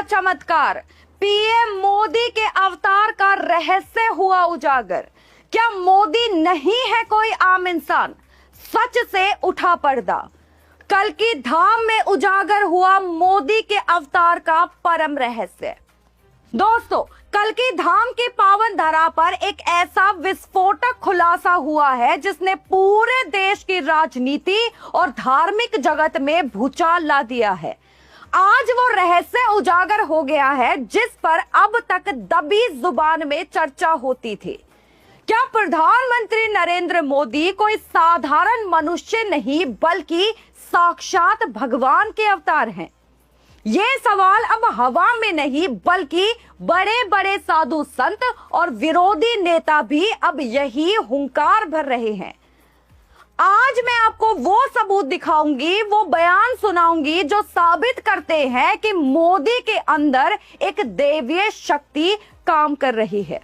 चमत्कार, पीएम मोदी के अवतार का रहस्य हुआ उजागर। क्या मोदी नहीं है कोई आम इंसान? सच से उठा पर्दा। कल्कि धाम में उजागर हुआ मोदी के अवतार का परम रहस्य। दोस्तों, कल्कि धाम के पावन धरा पर एक ऐसा विस्फोटक खुलासा हुआ है जिसने पूरे देश की राजनीति और धार्मिक जगत में भूचाल ला दिया है। आज वो रहस्य उजागर हो गया है जिस पर अब तक दबी जुबान में चर्चा होती थी। क्या प्रधानमंत्री नरेंद्र मोदी कोई साधारण मनुष्य नहीं बल्कि साक्षात भगवान के अवतार हैं? ये सवाल अब हवा में नहीं बल्कि बड़े बड़े साधु संत और विरोधी नेता भी अब यही हुंकार भर रहे हैं। आज मैं आपको वो सबूत दिखाऊंगी, वो बयान सुनाऊंगी जो साबित करते हैं कि मोदी के अंदर एक दैवीय शक्ति काम कर रही है।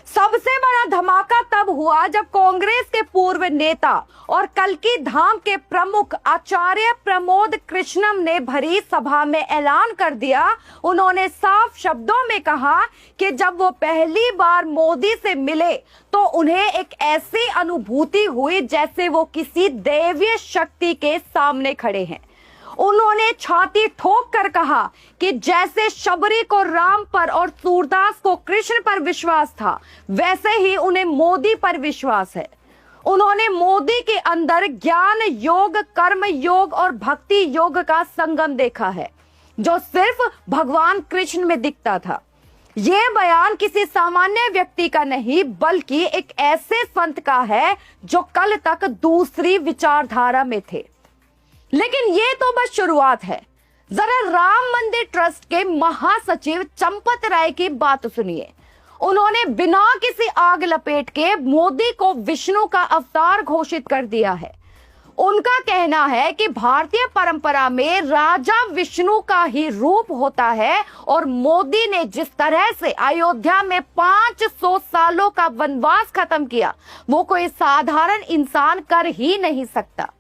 सबसे बड़ा धमाका तब हुआ जब कांग्रेस के पूर्व नेता और कल्कि धाम के प्रमुख आचार्य प्रमोद कृष्णम ने भरी सभा में ऐलान कर दिया। उन्होंने साफ शब्दों में कहा कि जब वो पहली बार मोदी से मिले तो उन्हें एक ऐसी अनुभूति हुई जैसे वो किसी दैवीय शक्ति के सामने खड़े हैं। उन्होंने छाती ठोक कर कहा कि जैसे शबरी को राम पर और सूरदास को कृष्ण पर विश्वास था, वैसे ही उन्हें मोदी पर विश्वास है। उन्होंने मोदी के अंदर ज्ञान योग, कर्म योग और भक्ति योग का संगम देखा है जो सिर्फ भगवान कृष्ण में दिखता था। यह बयान किसी सामान्य व्यक्ति का नहीं बल्कि एक ऐसे संत का है जो कल तक दूसरी विचारधारा में थे। लेकिन ये तो बस शुरुआत है। जरा राम मंदिर ट्रस्ट के महासचिव चंपत राय की बात सुनिए। उन्होंने बिना किसी आग लपेट के मोदी को विष्णु का अवतार घोषित कर दिया है। उनका कहना है कि भारतीय परंपरा में राजा विष्णु का ही रूप होता है और मोदी ने जिस तरह से अयोध्या में 500 सालों का वनवास खत्म किया, वो कोई साधारण इंसान कर ही नहीं सकता।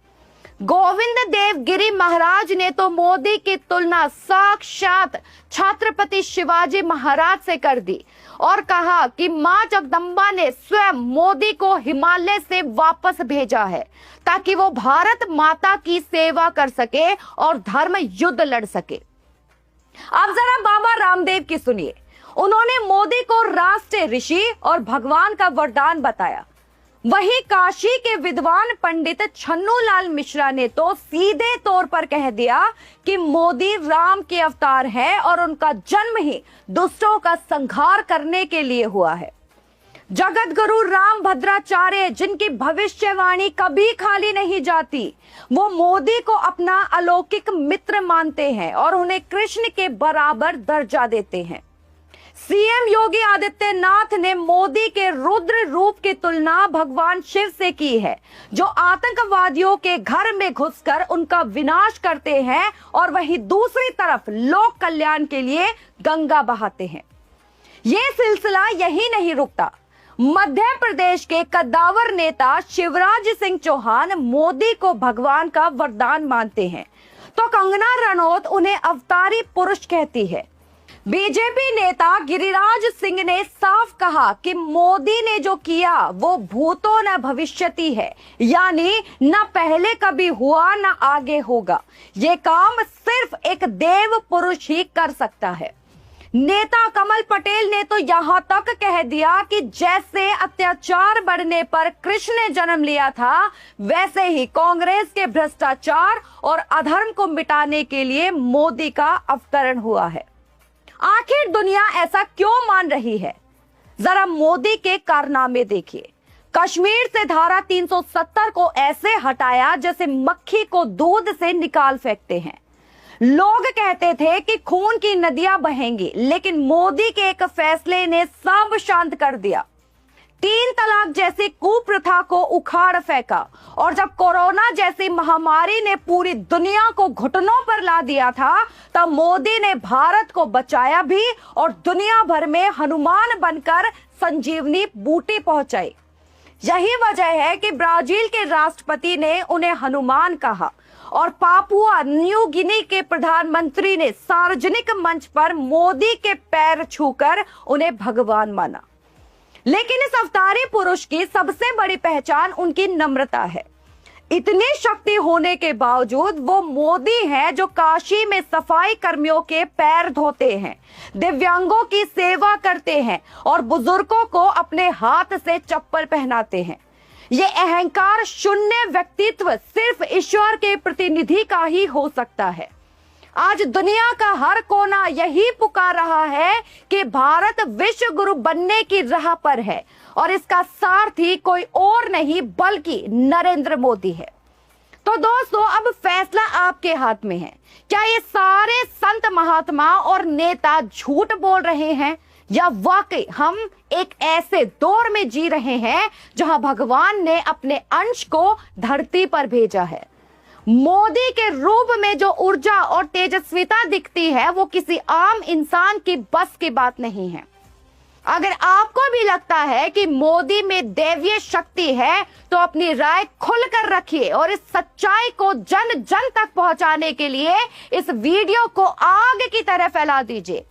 गोविंद देव गिरी महाराज ने तो मोदी की तुलना साक्षात छत्रपति शिवाजी महाराज से कर दी और कहा कि मां जगदम्बा ने स्वयं मोदी को हिमालय से वापस भेजा है ताकि वो भारत माता की सेवा कर सके और धर्म युद्ध लड़ सके। अब जरा बाबा रामदेव की सुनिए। उन्होंने मोदी को राष्ट्रीय ऋषि और भगवान का वरदान बताया। वहीं काशी के विद्वान पंडित छन्नूलाल मिश्रा ने तो सीधे तौर पर कह दिया कि मोदी राम के अवतार है और उनका जन्म ही दुष्टों का संहार करने के लिए हुआ है। जगत गुरु राम भद्राचार्य, जिनकी भविष्यवाणी कभी खाली नहीं जाती, वो मोदी को अपना अलौकिक मित्र मानते हैं और उन्हें कृष्ण के बराबर दर्जा देते हैं। सीएम योगी आदित्यनाथ ने मोदी के रुद्र रूप की तुलना भगवान शिव से की है, जो आतंकवादियों के घर में घुसकर उनका विनाश करते हैं और वहीं दूसरी तरफ लोक कल्याण के लिए गंगा बहाते हैं। ये सिलसिला यही नहीं रुकता। मध्य प्रदेश के कद्दावर नेता शिवराज सिंह चौहान मोदी को भगवान का वरदान मानते हैं, तो कंगना रनौत उन्हें अवतारी पुरुष कहती है। बीजेपी नेता गिरिराज सिंह ने साफ कहा कि मोदी ने जो किया वो भूतो न भविष्यति है, यानी न पहले कभी हुआ न आगे होगा। ये काम सिर्फ एक देव पुरुष ही कर सकता है। नेता कमल पटेल ने तो यहाँ तक कह दिया कि जैसे अत्याचार बढ़ने पर कृष्ण ने जन्म लिया था, वैसे ही कांग्रेस के भ्रष्टाचार और अधर्म को मिटाने के लिए मोदी का अवतरण हुआ है। आखिर दुनिया ऐसा क्यों मान रही है? जरा मोदी के कारनामे देखिए। कश्मीर से धारा 370 को ऐसे हटाया जैसे मक्खी को दूध से निकाल फेंकते हैं। लोग कहते थे कि खून की नदियां बहेंगी, लेकिन मोदी के एक फैसले ने सब शांत कर दिया। 3 तलाक जैसी कुप्रथा को उखाड़ फेंका और जब कोरोना जैसी महामारी ने पूरी दुनिया को घुटनों पर ला दिया था, तब मोदी ने भारत को बचाया भी और दुनिया भर में हनुमान बनकर संजीवनी बूटी पहुंचाई। यही वजह है कि ब्राजील के राष्ट्रपति ने उन्हें हनुमान कहा और पापुआ न्यू गिनी के प्रधानमंत्री ने सार्वजनिक मंच पर मोदी के पैर छूकर उन्हें भगवान माना। लेकिन इस अवतारी पुरुष की सबसे बड़ी पहचान उनकी नम्रता है। इतनी शक्ति होने के बावजूद वो मोदी हैं जो काशी में सफाई कर्मियों के पैर धोते हैं, दिव्यांगों की सेवा करते हैं और बुजुर्गों को अपने हाथ से चप्पल पहनाते हैं। ये अहंकार शून्य व्यक्तित्व सिर्फ ईश्वर के प्रतिनिधि का ही हो सकता है। आज दुनिया का हर कोना यही पुकार रहा है कि भारत विश्व गुरु बनने की राह पर है और इसका सारथी कोई और नहीं बल्कि नरेंद्र मोदी है। तो दोस्तों, अब फैसला आपके हाथ में है। क्या ये सारे संत महात्मा और नेता झूठ बोल रहे हैं या वाकई हम एक ऐसे दौर में जी रहे हैं जहां भगवान ने अपने अंश को धरती पर भेजा है। मोदी के रूप में जो ऊर्जा और तेजस्विता दिखती है वो किसी आम इंसान की बस की बात नहीं है। अगर आपको भी लगता है कि मोदी में दैवीय शक्ति है तो अपनी राय खुलकर रखिए और इस सच्चाई को जन जन तक पहुंचाने के लिए इस वीडियो को आग की तरह फैला दीजिए।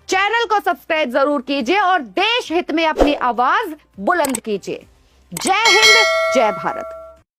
चैनल को सब्सक्राइब जरूर कीजिए और देश हित में अपनी आवाज बुलंद कीजिए। जय हिंद, जय भारत।